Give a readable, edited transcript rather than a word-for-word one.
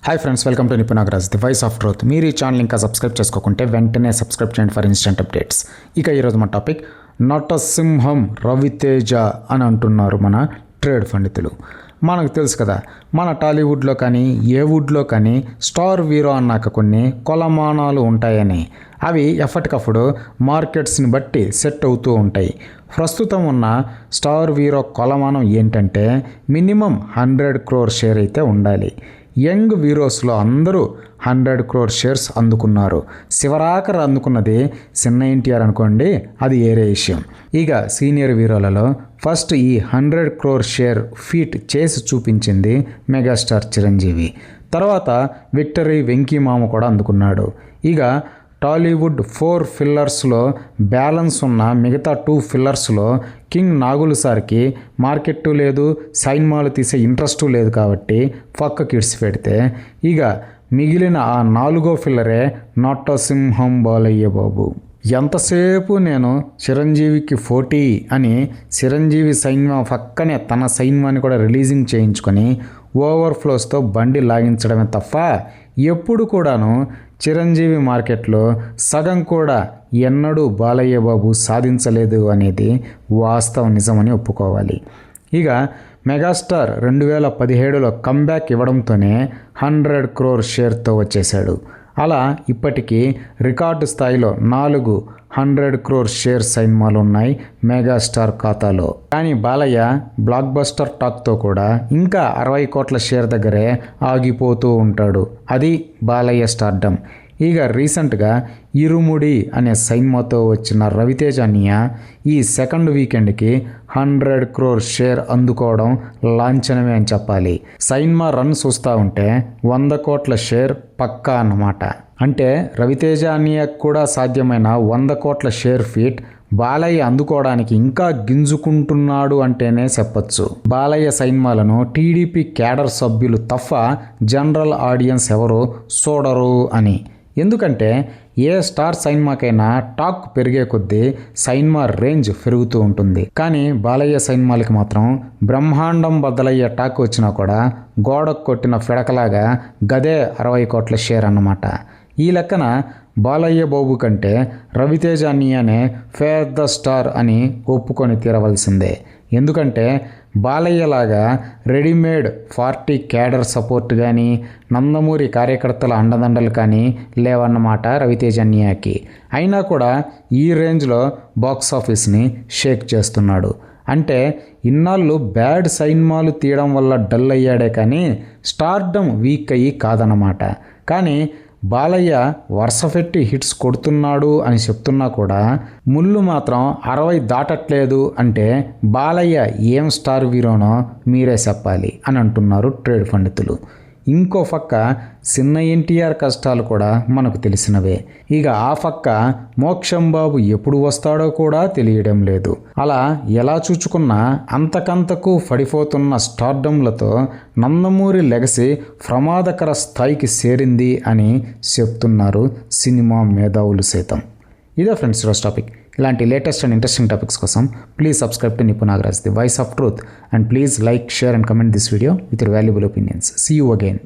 Hi friends, welcome to Nipun Nagaraj, the voice of truth. మీరు ఈ channel ఇంకా సబ్స్క్రైబ్ చేసుకోకుంటే వెంటనే సబ్స్క్రైబ్ చేయండి ఫర్ ఇన్స్టెంట్ అప్డేట్స్. ఇక ఈరోజు మన టాపిక్ నటసింహం రవితేజ అని అంటున్నారు మన ట్రేడ్ పండితులు. మనకు తెలుసు కదా, మన టాలీవుడ్లో కానీ ఏ వుడ్లో కానీ స్టార్ హీరో అన్నాక కొన్ని కొలమానాలు ఉంటాయని. అవి ఎప్పటికప్పుడు మార్కెట్స్ని బట్టి సెట్ అవుతూ ఉంటాయి. ప్రస్తుతం ఉన్న స్టార్ హీరో కొలమానం ఏంటంటే మినిమం 100 crore షేర్ అయితే ఉండాలి. యంగ్ హీరోస్లో అందరూ 100 crore షేర్స్ అందుకున్నారు. శివరాకర్ అందుకున్నది చిన్న ఎన్టీఆర్ అనుకోండి, అది ఏరే విషయం. ఇక సీనియర్ హీరోలలో ఫస్ట్ ఈ 100 crore షేర్ ఫీట్ చేసి చూపించింది మెగాస్టార్ చిరంజీవి. తర్వాత విక్టరీ వెంకీ మామ కూడా అందుకున్నాడు. ఇక టాలీవుడ్ 4 ఫిల్లర్స్లో బ్యాలెన్స్ ఉన్న మిగతా 2 ఫిల్లర్స్లో కింగ్ నాగులు సార్కి మార్కెట్ లేదు, సైన్మాలు తీసే ఇంట్రెస్ట్ లేదు కాబట్టి పక్కకి ఇడిచి పెడితే ఇక మిగిలిన ఆ 4వ ఫిల్లరే నటసింహం బాలయ్య బాబు. ఎంతసేపు నేను చిరంజీవికి 40 అని చిరంజీవి సైన్మా పక్కనే తన సైన్మాని కూడా రిలీజింగ్ చేయించుకొని ఓవర్ఫ్లోస్తో బండి లాగించడమే తప్ప ఎప్పుడు కూడాను చిరంజీవి మార్కెట్లో సగం కూడా ఎన్నడూ బాలయ్య బాబు సాధించలేదు అనేది వాస్తవ నిజమని ఒప్పుకోవాలి. ఇక మెగాస్టార్ 2017లో కంబ్యాక్ ఇవ్వడంతోనే 100 crore షేర్తో వచ్చేశాడు. అలా ఇప్పటికీ రికార్డు స్థాయిలో 4 100 crore షేర్ సైన్మాలు ఉన్నాయి మెగాస్టార్ ఖాతాలో. కానీ బాలయ్య బ్లాక్ బస్టర్ టాక్తో కూడా ఇంకా 60 కోట్ల షేర్ దగ్గరే ఆగిపోతూ ఉంటాడు. అది బాలయ్య స్టార్డమ్. ఇక రీసెంట్గా ఇరుముడి అనే సైన్మాతో వచ్చిన రవితేజ అన్నయ్య ఈ సెకండ్ వీకెండ్కి 100 crore షేర్ అందుకోవడం లాంఛనమే అని చెప్పాలి. సైన్మా రన్ చూస్తూ ఉంటే 100 కోట్ల షేర్ పక్కా అన్నమాట. అంటే రవితేజ అన్నయ్యకు కూడా సాధ్యమైన 100 కోట్ల షేర్ ఫీట్ బాలయ్య అందుకోవడానికి ఇంకా గింజుకుంటున్నాడు అంటేనే చెప్పచ్చు. బాలయ్య సైన్మాలను టీడీపీ క్యాడర్ సభ్యులు తప్ప జనరల్ ఆడియన్స్ ఎవరు చూడరు అని. ఎందుకంటే ఏ స్టార్ సైన్మాకైనా టాక్ పెరిగే కొద్దీ సైన్మా రేంజ్ పెరుగుతూ ఉంటుంది. కానీ బాలయ్య సైన్మాలకి మాత్రం బ్రహ్మాండం బద్దలయ్యే టాక్ వచ్చినా కూడా గోడకు కొట్టిన ఫిడకలాగా గదే 60 కోట్ల షేర్ అన్నమాట. ఈ లెక్కన బాలయ్య బాబు కంటే రవితేజ అన్నయ్యనే పెద్ద స్టార్ అని ఒప్పుకొని తీరవలసిందే. ఎందుకంటే బాలయ్యలాగా రెడీమేడ్ పార్టీ క్యాడర్ సపోర్ట్ కానీ నందమూరి కార్యకర్తల అండదండలు కానీ లేవన్నమాట రవితేజ అన్నయ్యకి. అయినా కూడా ఈ రేంజ్లో బాక్స్ ఆఫీస్ని షేక్ చేస్తున్నాడు. అంటే ఇన్నాళ్ళు బ్యాడ్ సైన్మాలు తీయడం వల్ల డల్ అయ్యాడే కానీ స్టార్డమ్ వీక్ అయ్యి కాదన్నమాట. కానీ బాలయ్య వరుస పెట్టి హిట్స్ కొడుతున్నాడు అని చెప్తున్నా కూడా ముళ్ళు మాత్రం 60 దాటట్లేదు అంటే బాలయ్య ఏం స్టార్ హీరోనో మీరే చెప్పాలి అని అంటున్నారు ట్రేడ్ పండితులు. ఇంకో పక్క చిన్న ఎన్టీఆర్ కష్టాలు కూడా మనకు తెలిసినవే. ఇక ఆ పక్క మోక్షం బాబు ఎప్పుడు వస్తాడో కూడా తెలియడం లేదు. అలా ఎలా చూచుకున్నా అంతకంతకు పడిపోతున్న స్టార్డమ్లతో నందమూరి లెగసీ ప్రమాదకర స్థాయికి చేరింది అని చెప్తున్నారు సినిమా మేధావులు సైతం. ఇదే ఫ్రెండ్స్ ఈరోజు టాపిక్. ఇలాంటి లేటెస్ట్ అండ్ ఇంట్రెస్టింగ్ టాపిక్స్ కోసం please subscribe to Nipun Nagaraj, the voice of truth, and please like, share and comment this video with your valuable opinions. See you again.